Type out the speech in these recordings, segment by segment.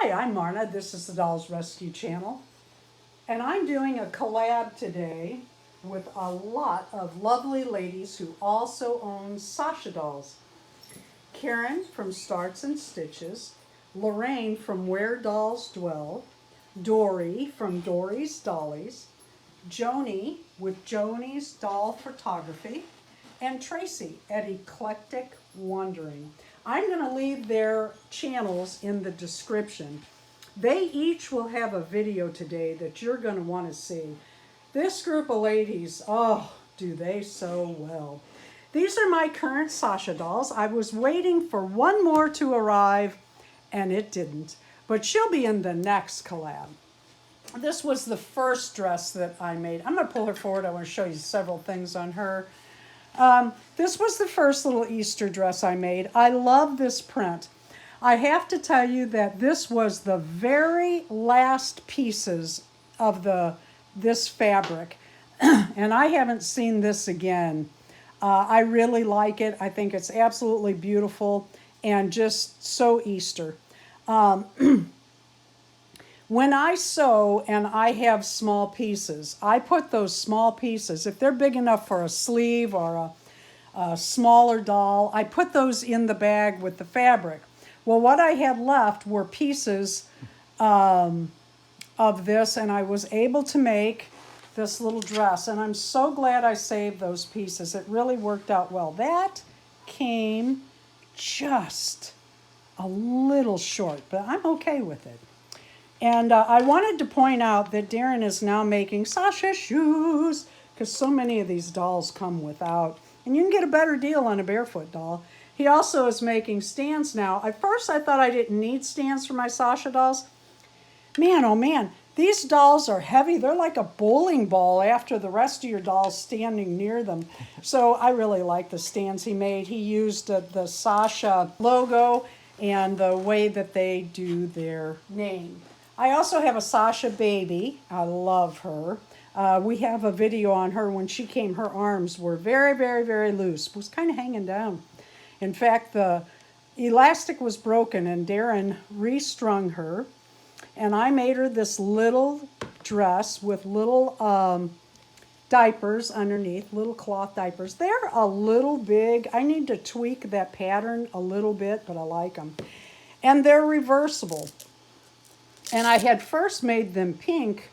Hi, I'm Marna. This is the Dolls Rescue Channel. And I'm doing a collab today with a lot of lovely ladies who also own Sasha dolls. Karen from Starts and Stitches, Lorraine from Where Dolls Dwell, Dory from Dory's Dollies, Joni with Joni's Doll Photography, and Tracy at Eclectic Wondering. I'm going to leave their channels in the description. They each will have a video today that you're going to want to see. This group of ladies, oh, do they so well. These are my current Sasha dolls. I was waiting for one more to arrive, and it didn't. But she'll be in the next collab. This was the first dress that I made. I'm going to pull her forward. I want to show you several things on her. This was the first little Easter dress I made. I love this print. I have to tell you that this was the very last pieces of this fabric, and I haven't seen this again. I really like it. I think it's absolutely beautiful and just so Easter. When I sew and I have small pieces, I put those small pieces, if they're big enough for a sleeve or a smaller doll, I put those in the bag with the fabric. Well, what I had left were pieces of this, and I was able to make this little dress, and I'm so glad I saved those pieces. It really worked out well. That came just a little short, but I'm okay with it. And I wanted to point out that Darren is now making Sasha shoes, because so many of these dolls come without. And you can get a better deal on a barefoot doll. He also is making stands now. At first I thought I didn't need stands for my Sasha dolls. Man, oh man, these dolls are heavy. They're like a bowling ball after the rest of your dolls standing near them. So I really like the stands he made. He used the Sasha logo and the way that they do their name. I also have a Sasha baby. I love her. We have a video on her when she came. Her arms were very, very, very loose. It was kind of hanging down. In fact, the elastic was broken and Darren restrung her. And I made her this little dress with little diapers underneath, little cloth diapers. They're a little big. I need to tweak that pattern a little bit, but I like them. And they're reversible. And I had first made them pink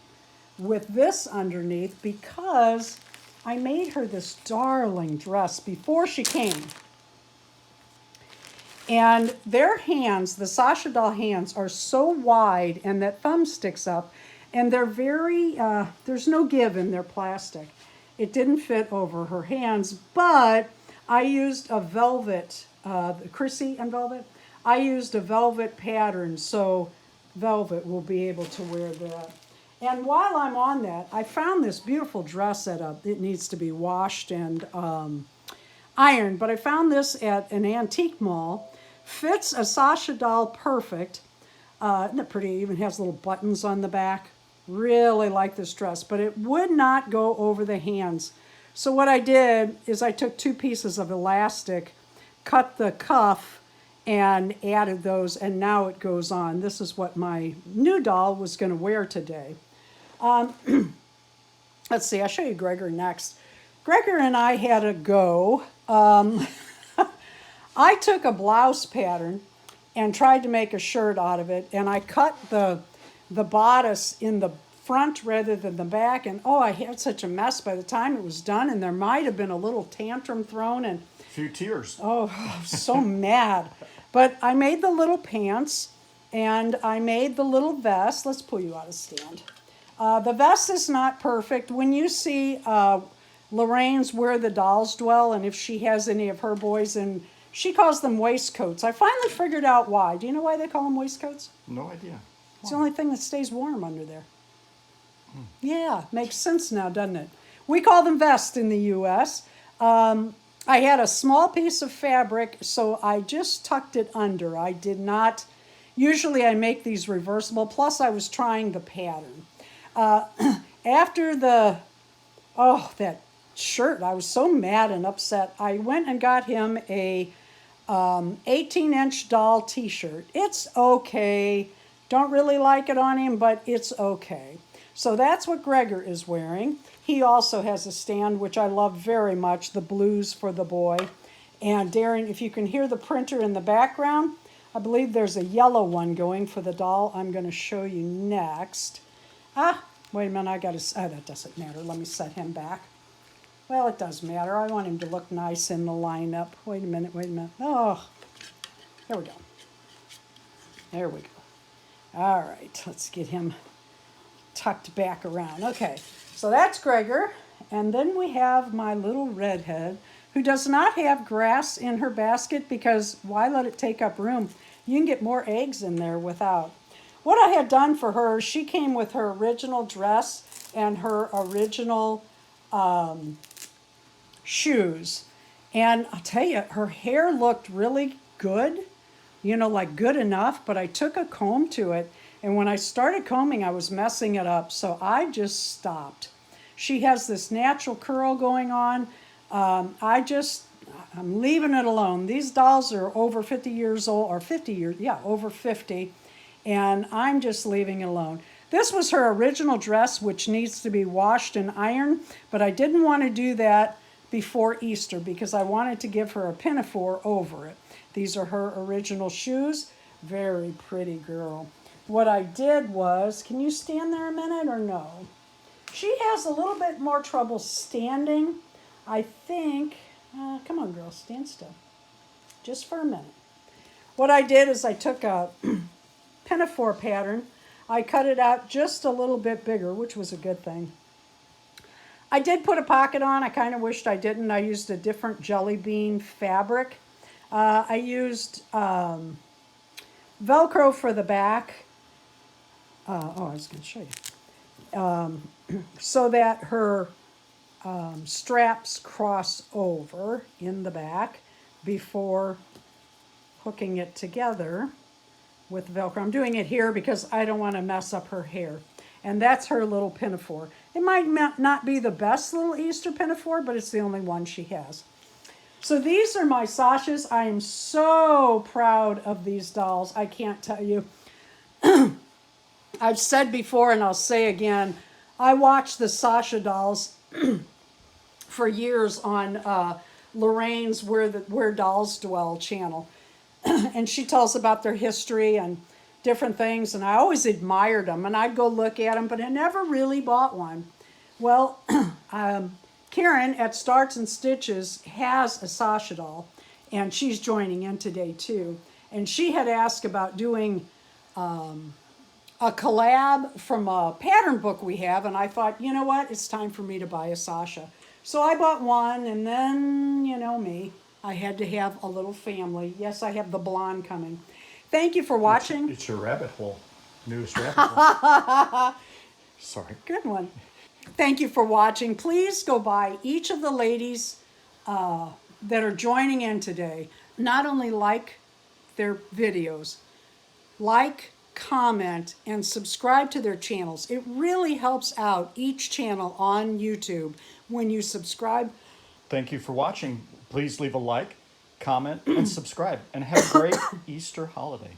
with this underneath because I made her this darling dress before she came. And their hands, the Sasha doll hands, are so wide and that thumb sticks up. And they're very, there's no give in their plastic. It didn't fit over her hands, but I used a velvet, Chrissy and velvet. I used a velvet pattern, so velvet will be able to wear that. And while I'm on that, I found this beautiful dress it needs to be washed and ironed, but I found this at an antique mall. Fits a Sasha doll perfect. Isn't it pretty? It even has little buttons on the back. Really like this dress, but it would not go over the hands. So what I did is I took 2 pieces of elastic, cut the cuff, and added those, and now it goes on. This is what my new doll was going to wear today. Let's see, I'll show you Gregor next. Gregor and I had a go. I took a blouse pattern and tried to make a shirt out of it, and I cut the bodice in the front rather than the back, and oh, I had such a mess by the time it was done, and there might have been a little tantrum thrown, and a few tears. Oh, I was so mad. But I made the little pants, and I made the little vest. Let's pull you out of stand. The vest is not perfect. When you see Lorraine's Where the Dolls Dwell, and if she has any of her boys, and she calls them waistcoats. I finally figured out why. Do you know why they call them waistcoats? No idea. It's the only thing that stays warm under there. Yeah, makes sense now, doesn't it? We call them vests in the U.S. I had a small piece of fabric, so I just tucked it under. I did not, usually I make these reversible, plus I was trying the pattern. After that shirt, I was so mad and upset. I went and got him a 18-inch doll t-shirt. It's okay. Don't really like it on him, but it's okay. So that's what Gregor is wearing. He also has a stand, which I love very much, the blues for the boy. And Darren, if you can hear the printer in the background, I believe there's a yellow one going for the doll I'm going to show you next. Wait a minute, I got to, that doesn't matter. Let me set him back. Well, it does matter. I want him to look nice in the lineup. Wait a minute. Oh, there we go. There we go. All right, let's get him tucked back around. Okay, so that's Gregor. And then we have my little redhead, who does not have grass in her basket because why let it take up room? You can get more eggs in there without. What I had done for her, she came with her original dress and her original shoes. And I'll tell you, her hair looked really good, like good enough, but I took a comb to it. And when I started combing, I was messing it up. So I just stopped. She has this natural curl going on. I'm leaving it alone. These dolls are over 50 years old, or 50 years, yeah, over 50. And I'm just leaving it alone. This was her original dress, which needs to be washed and ironed, but I didn't want to do that before Easter because I wanted to give her a pinafore over it. These are her original shoes. Very pretty girl. What I did was, can you stand there a minute or no? She has a little bit more trouble standing. I think, come on girl, stand still. Just for a minute. What I did is I took a pinafore pattern. I cut it out just a little bit bigger, which was a good thing. I did put a pocket on. I kind of wished I didn't. I used a different jelly bean fabric. I used Velcro for the back. I was going to show you. So that her straps cross over in the back before hooking it together with Velcro. I'm doing it here because I don't want to mess up her hair. And that's her little pinafore. It might not be the best little Easter pinafore, but it's the only one she has. So these are my Sashas. I am so proud of these dolls. I can't tell you. I've said before and I'll say again, I watched the Sasha dolls for years on Lorraine's Where Dolls Dwell channel. And she tells about their history and different things, and I always admired them, and I'd go look at them, but I never really bought one. Well, Karen at Starts and Stitches has a Sasha doll, and she's joining in today too. And she had asked about doing a collab from a pattern book we have, and I thought, you know what, it's time for me to buy a Sasha. So I bought one, and then, you know me, I had to have a little family. Yes, I have the blonde coming. Thank you for watching. It's your rabbit hole. Newest rabbit hole. Sorry. Good one. Thank you for watching. Please go by each of the ladies that are joining in today. Not only like their videos, like, comment, and subscribe to their channels. It really helps out each channel on YouTube when you subscribe. Thank you for watching. Please leave a like, comment, and subscribe. And have a great Easter holiday.